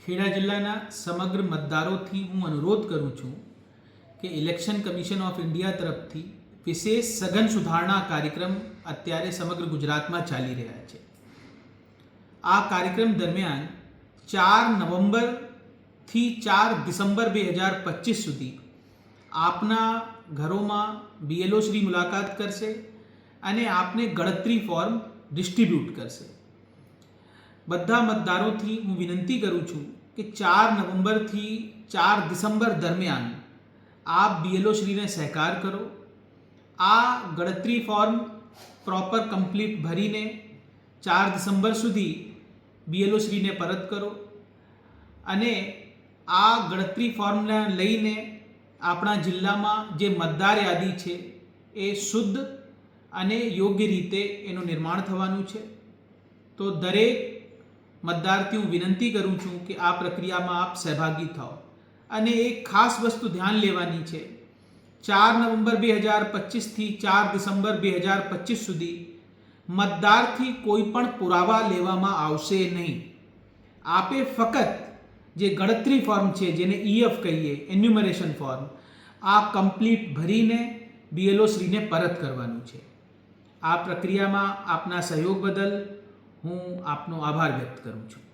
ખેડા જિલ્લાના સમગ્ર મતદારોથી હું અનુરોધ કરું છું કે ઇલેક્શન કમિશન ઓફ ઇન્ડિયા તરફથી વિશેષ સઘન સુધારણા કાર્યક્રમ અત્યારે સમગ્ર ગુજરાતમાં ચાલી રહ્યા છે. આ કાર્યક્રમ દરમિયાન 4 નવેમ્બરથી 4 ડિસેમ્બર 2025 સુધી આપના ઘરોમાં BLO શ્રી મુલાકાત કરશે અને આપને ગણતરી ફોર્મ ડિસ્ટ્રીબ્યુટ કરશે. બધા મતદારોથી હું વિનંતી કરું છું કે 4 નવેમ્બરથી 4 ડિસેમ્બર દરમિયાન આપ BLO શ્રીને સહકાર કરો. આ ગણતરી ફોર્મ પ્રોપર કમ્પ્લીટ ભરીને 4 ડિસેમ્બર સુધી BLO શ્રીને પરત કરો અને આ ગણતરી ફોર્મને લઈને આપણા જિલ્લામાં જે મતદાર યાદી છે એ શુદ્ધ અને યોગ્ય રીતે એનું નિર્માણ થવાનું છે. તો દરેક મતદારથી હું વિનંતી કરું છું કે આ પ્રક્રિયામાં આપ સહભાગી થાઓ. અને એક ખાસ વસ્તુ ધ્યાન લેવાની છે, 4 નવેમ્બર 2025થી 4 ડિસેમ્બર 2025 સુધી મતદારથી કોઈ પણ પુરાવા લેવામાં આવશે નહીં. આપે ફક્ત જે ગણતરી ફોર્મ છે, જેને EF કહીએ, એન્યુમરેશન ફોર્મ, આ કમ્પ્લીટ ભરીને BLO શ્રીને પરત કરવાનું છે. આ પ્રક્રિયામાં આપના સહયોગ બદલ હું આપનો આભાર વ્યક્ત કરું છું.